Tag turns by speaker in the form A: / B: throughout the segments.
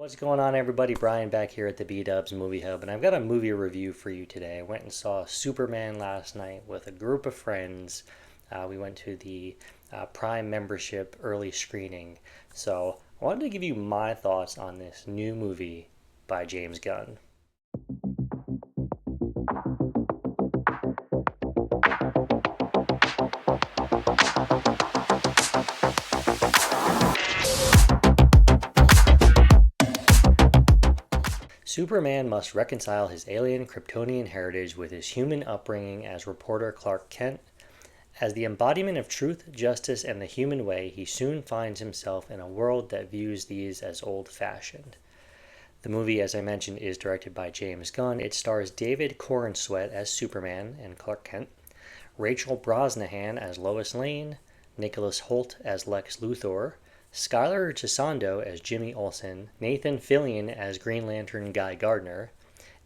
A: What's going on, everybody? Brian back here at the B-Dubs Movie Hub, and I've got a movie review for you today. I went and saw Superman last night with a group of friends. We went to the Prime membership early screening. So I wanted to give you my thoughts on this new movie by James Gunn. Superman must reconcile his alien Kryptonian heritage with his human upbringing as reporter Clark Kent. As the embodiment of truth, justice, and the human way, he soon finds himself in a world that views these as old-fashioned. The movie, as I mentioned, is directed by James Gunn. It stars David Corenswet as Superman and Clark Kent, Rachel Brosnahan as Lois Lane, Nicholas Hoult as Lex Luthor, Skylar Gisondo as Jimmy Olsen, Nathan Fillion as Green Lantern Guy Gardner,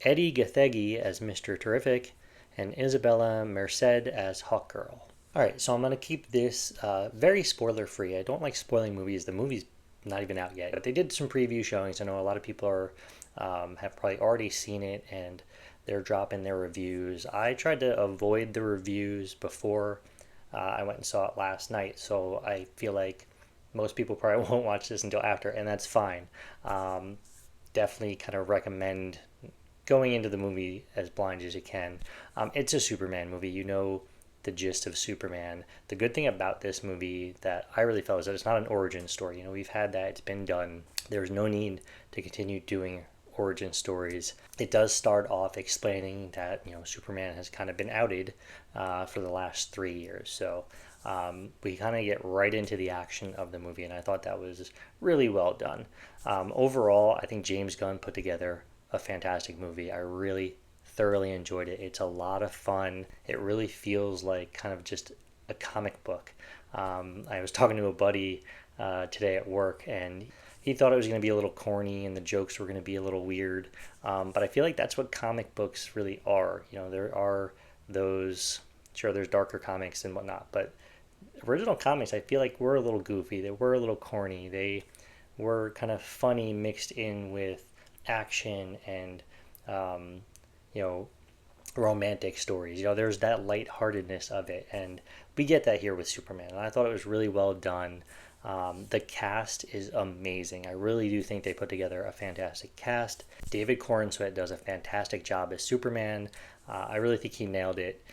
A: Eddie Gathegi as Mr. Terrific, and Isabella Merced as Hawkgirl. Alright, so I'm going to keep this very spoiler-free. I don't like spoiling movies. The movie's not even out yet, but they did some preview showings. I know a lot of people have probably already seen it, and they're dropping their reviews. I tried to avoid the reviews before I went and saw it last night, so I feel like most people probably won't watch this until after, and that's fine. Definitely kind of recommend going into the movie as blind as you can. It's a Superman movie. You know the gist of Superman. The good thing about this movie that I really felt is that it's not an origin story. You know, we've had that. It's been done. There's no need to continue doing origin stories. It does start off explaining that, you know, Superman has kind of been outed for the last 3 years. So we kind of get right into the action of the movie, and I thought that was really well done. Overall, I think James Gunn put together a fantastic movie. I really thoroughly enjoyed it. It's a lot of fun. It really feels like kind of just a comic book. I was talking to a buddy today at work, and he thought it was going to be a little corny and the jokes were going to be a little weird. But I feel like that's what comic books really are. You know, there are those, sure, there's darker comics and whatnot, but original comics, I feel like were a little goofy. They were a little corny. They were kind of funny mixed in with action and, you know, romantic stories. You know, there's that lightheartedness of it, and we get that here with Superman. And I thought it was really well done. The cast is amazing. I really do think they put together a fantastic cast. David Corenswet does a fantastic job as Superman. I really think he nailed it.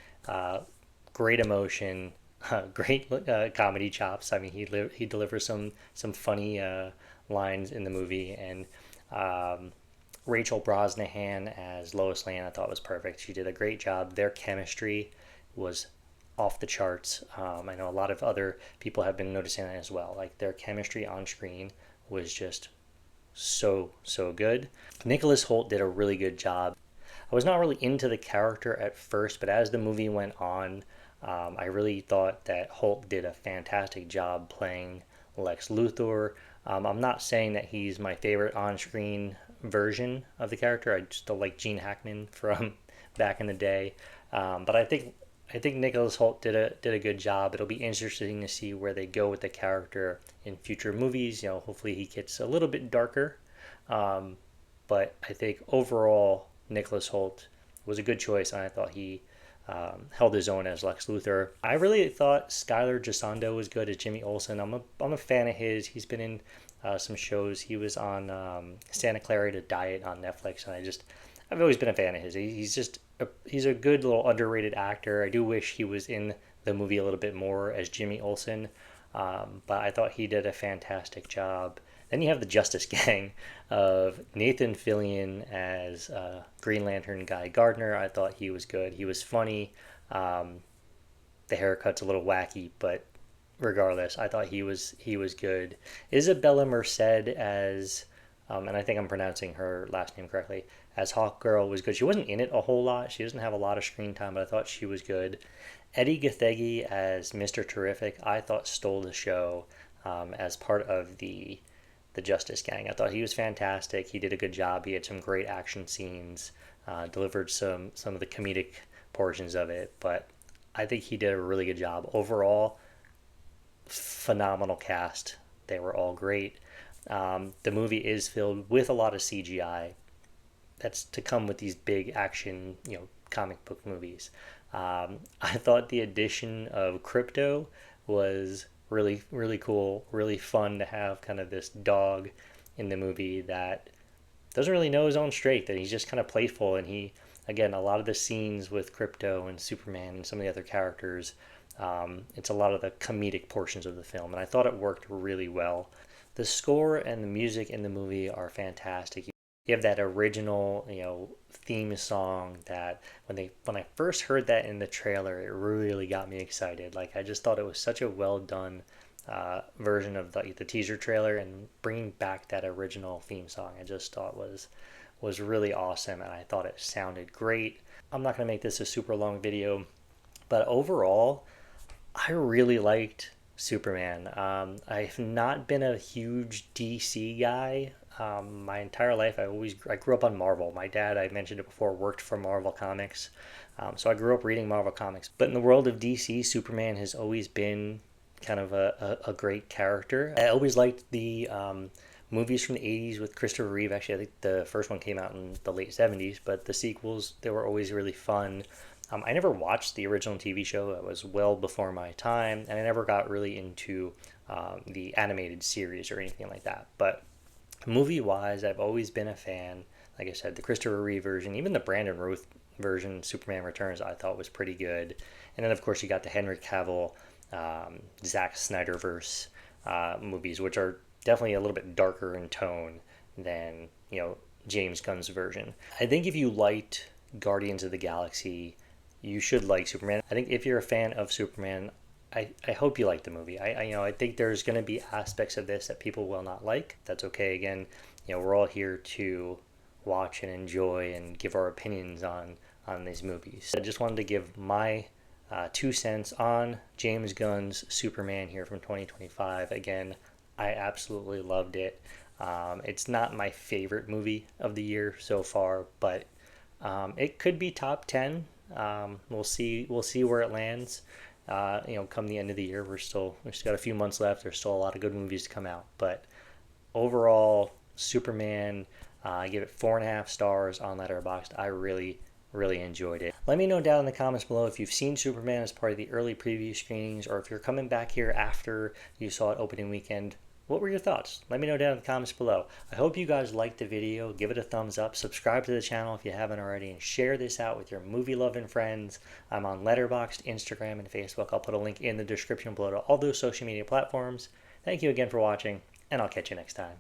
A: Great emotion. Great comedy chops. I mean, he delivers some funny lines in the movie, and Rachel Brosnahan as Lois Lane I thought was perfect. She did a great job. Their chemistry was off the charts. I know a lot of other people have been noticing that as well. Like, their chemistry on screen was just so good. Nicholas Hoult did a really good job. I was not really into the character at first, but as the movie went on, I really thought that Holt did a fantastic job playing Lex Luthor. I'm not saying that he's my favorite on-screen version of the character. I just don't like Gene Hackman from back in the day. But I think Nicholas Hoult did a good job. It'll be interesting to see where they go with the character in future movies. You know, hopefully he gets a little bit darker. But I think overall Nicholas Hoult was a good choice, and I thought he held his own as Lex Luthor. I really thought Skylar Gisondo was good as Jimmy Olsen. I'm a fan of his. He's been in some shows. He was on Santa Clarita Diet on Netflix, and I've always been a fan of his. He's a good little underrated actor. I do wish he was in the movie a little bit more as Jimmy Olsen, but I thought he did a fantastic job. Then you have the Justice Gang of Nathan Fillion as Green Lantern Guy Gardner. I thought he was good. He was funny. The haircut's a little wacky, but regardless, I thought he was good. Isabella Merced as, and I think I'm pronouncing her last name correctly, as Hawkgirl was good. She wasn't in it a whole lot. She doesn't have a lot of screen time, but I thought she was good. Eddie Gathegi as Mr. Terrific, I thought stole the show as part of the Justice Gang. I thought he was fantastic. He did a good job. He had some great action scenes, delivered some of the comedic portions of it, but I think he did a really good job. Overall, phenomenal cast. They were all great. The movie is filled with a lot of CGI. That's to come with these big action, comic book movies. I thought the addition of Crypto was really, really cool, really fun to have kind of this dog in the movie that doesn't really know his own straight, that he's just kind of playful. And he, again, a lot of the scenes with Crypto and Superman and some of the other characters, it's a lot of the comedic portions of the film. And I thought it worked really well. The score and the music in the movie are fantastic. You have that original, theme song that when I first heard that in the trailer, it really got me excited. Like I just thought it was such a well done version of the teaser trailer, and bringing back that original theme song, I just thought was really awesome, and I thought it sounded great. I'm not gonna make this a super long video, but overall, I really liked Superman. I've not been a huge DC guy. My entire life, I grew up on Marvel. My dad, I mentioned it before, worked for Marvel Comics, so I grew up reading Marvel Comics. But in the world of DC, Superman has always been kind of a great character. I always liked the movies from the 80s with Christopher Reeve. Actually, I think the first one came out in the late 70s, but the sequels, they were always really fun. I never watched the original TV show. It was well before my time, and I never got really into the animated series or anything like that. But movie-wise, I've always been a fan. Like I said, the Christopher Reeve version, even the Brandon Routh version, Superman Returns, I thought was pretty good. And then, of course, you got the Henry Cavill, Zack Snyderverse movies, which are definitely a little bit darker in tone than, James Gunn's version. I think if you liked Guardians of the Galaxy, you should like Superman. I think if you're a fan of Superman, I hope you like the movie. I think there's going to be aspects of this that people will not like. That's okay. Again, we're all here to watch and enjoy and give our opinions on these movies. I just wanted to give my 2 cents on James Gunn's Superman here from 2025. Again, I absolutely loved it. It's not my favorite movie of the year so far, but it could be top 10. We'll see where it lands. Come the end of the year, we've still got a few months left. There's still a lot of good movies to come out, but overall, Superman, I give it 4.5 stars on Letterboxd. I really, really enjoyed it. Let me know down in the comments below if you've seen Superman as part of the early preview screenings, or if you're coming back here after you saw it opening weekend. What were your thoughts? Let me know down in the comments below. I hope you guys liked the video. Give it a thumbs up. Subscribe to the channel if you haven't already, and share this out with your movie-loving friends. I'm on Letterboxd, Instagram, and Facebook. I'll put a link in the description below to all those social media platforms. Thank you again for watching, and I'll catch you next time.